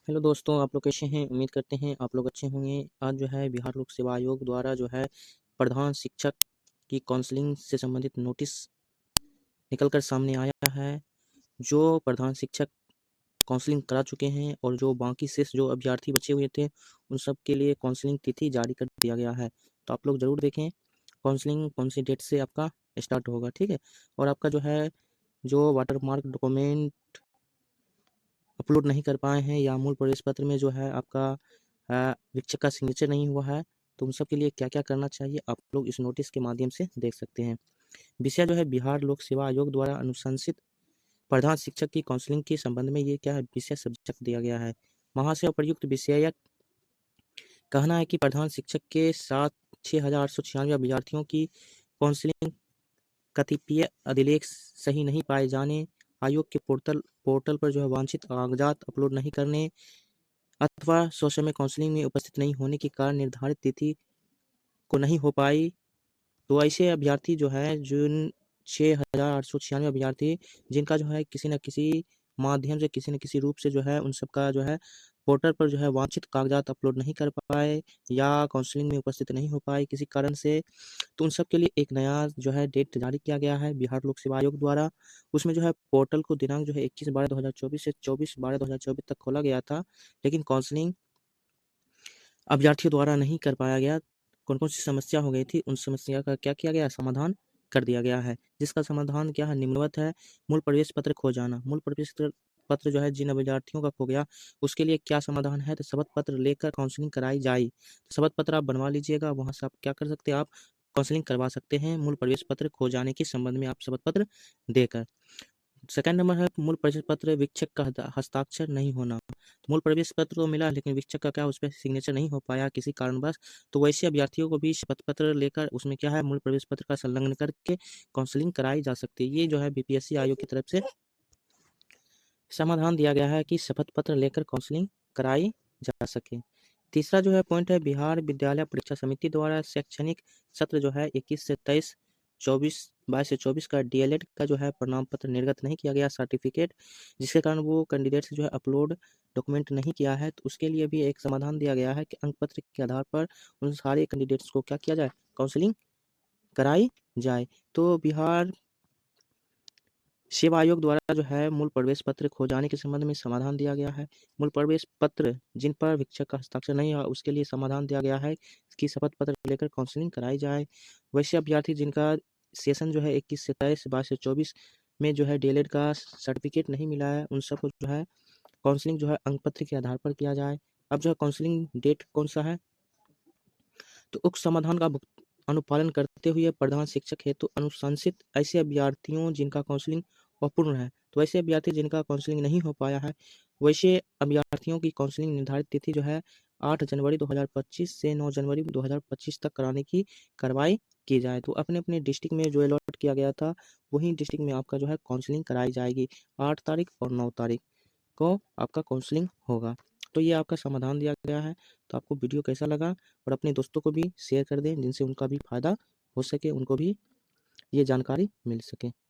Hello दोस्तों, आप लोग कैसे हैं? उम्मीद करते हैं आप लोग अच्छे होंगे। आज जो है बिहार लोक सेवा आयोग द्वारा जो है प्रधान शिक्षक की काउंसलिंग से संबंधित नोटिस निकल कर सामने आया है। जो प्रधान शिक्षक काउंसलिंग करा चुके हैं और जो बाकी शेष जो अभ्यर्थी बचे हुए थे, उन सब के लिए काउंसलिंग तिथि जारी कर दिया गया है। तो आप लोग ज़रूर देखें काउंसलिंग कौन सी डेट से आपका स्टार्ट होगा, ठीक है? और आपका जो है जो वाटरमार्क डॉक्यूमेंट अपलोड नहीं कर पाए हैं या मूल प्रवेश पत्र में जो है आपका शिक्षक का सिग्नेचर नहीं हुआ है, तो उन सब के लिए क्या-क्या करना चाहिए, आप लोग इस नोटिस के माध्यम से देख सकते हैं। विषय जो है बिहार लोक सेवा आयोग द्वारा अनुशंसित प्रधान शिक्षक की काउंसलिंग के संबंध में ये क्या है विषय सब्जेक्ट दिया गया है। महाशय उपर्युक्त विषयक कहना है कि प्रधान शिक्षक के साथ 6,896 अभ्यर्थियों की काउंसलिंग कतिपय अभिलेख सही नहीं पाए जाने, आयोग के पोर्टल पर जो है वांछित कागजात अपलोड नहीं करने अथवा ससमय काउंसलिंग में उपस्थित नहीं होने के कारण निर्धारित तिथि को नहीं हो पाई। तो ऐसे अभ्यर्थी जो है जिन 6,896 अभ्यर्थी जिनका जो है किसी न किसी माध्यम से, किसी न किसी रूप से जो है उन सबका जो है पोर्टल पर जो है वांछित कागजात अपलोड नहीं कर पाए या काउंसलिंग में उपस्थित नहीं हो पाए किसी कारण से, तो उन सब के लिए एक नया जो है डेट जारी किया गया है बिहार लोक सेवा आयोग द्वारा। उसमें जो है पोर्टल को दिनांक जो है 21/12/2024 से 24/12/2024 तक खोला गया था, लेकिन काउंसलिंग अभ्यर्थियों द्वारा नहीं कर पाया गया। कौन-कौन सी समस्या हो गई थी, उन समस्या का क्या किया गया? समाधान कर दिया गया है, जिसका समाधान क्या है? निम्नवत है। मूल प्रवेश पत्र खो जाना। मूल प्रवेश पत्र जो है जिन अभ्यर्थियों का खो गया, उसके लिए क्या समाधान है? तो शपथ पत्र लेकर काउंसलिंग कराई जाए। तो शपथ पत्र आप बनवा लीजिएगा, वहाँ से आप क्या कर सकते हैं, आप काउंसलिंग करवा सकते हैं मूल प्रवेश पत्र खो जाने के संबंध में आप शपथ पत्र देकर। सेकंड नंबर है मूल प्रवेश पत्र शिक्षक का हस्ताक्षर नहीं होना। तो मूल प्रवेश पत्र तो मिला, लेकिन शिक्षक का क्या उस पे सिग्नेचर नहीं हो पाया किसी कारणवश। तो वैसे अभ्यर्थियों को भी शपथ पत्र लेकर उसमें क्या है मूल प्रवेश पत्र का संलग्न करके काउंसलिंग कराई जा सकती है। ये जो है बीपीएससी आयोग की तरफ से समाधान दिया गया है कि शपथ पत्र लेकर काउंसलिंग कराई जा सके। तीसरा जो है पॉइंट है बिहार विद्यालय परीक्षा समिति द्वारा शैक्षणिक सत्र जो है 21 से 23, 22 से 24 का डीएलएड का जो है प्रमाण पत्र निर्गत नहीं किया गया सर्टिफिकेट, जिसके कारण वो कैंडिडेट जो है अपलोड डॉक्यूमेंट नहीं किया है, तो उसके लिए भी एक समाधान दिया गया है कि अंक पत्र के आधार पर उन सारे कैंडिडेट्स को क्या किया जाए, काउंसलिंग कराई जाए। तो बिहार सेवा आयोग द्वारा जो है मूल प्रवेश पत्र खो जाने के संबंध में समाधान दिया गया है। मूल प्रवेश पत्र जिन पर शिक्षक का हस्ताक्षर नहीं हुआ, उसके लिए समाधान दिया गया है कि शपथ पत्र लेकर काउंसलिंग कराई जाए। वैसे अभ्यर्थी जिनका सेशन जो है 21 से 23, 22 से 24 में जो है डीएलएड का सर्टिफिकेट नहीं मिला है, उन सबको जो है काउंसलिंग जो है अंक पत्र के आधार पर किया जाए। अब जो है काउंसलिंग डेट कौन सा है? तो उक्त समाधान का अनुपालन करते हुए प्रधान शिक्षक हेतु अनुशंसित ऐसे अभ्यर्थियों जिनका काउंसलिंग अपूर्ण है, तो ऐसे अभ्यर्थी जिनका काउंसलिंग नहीं हो पाया है, वैसे अभ्यर्थियों की काउंसलिंग निर्धारित तिथि जो है 8 जनवरी 2025 से 9 जनवरी 2025 तक कराने की कार्रवाई की जाए। तो अपने-अपने डिस्ट्रिक्ट में जो अलॉट किया गया था, वहीं डिस्ट्रिक्ट में आपका जो है काउंसलिंग कराई जाएगी। 8 तारीख और 9 तारीख को आपका काउंसलिंग होगा। तो ये आपका समाधान दिया गया है। तो आपको वीडियो कैसा लगा? और अपने दोस्तों को भी शेयर कर दें जिनसे उनका भी फ़ायदा हो सके, उनको भी ये जानकारी मिल सके।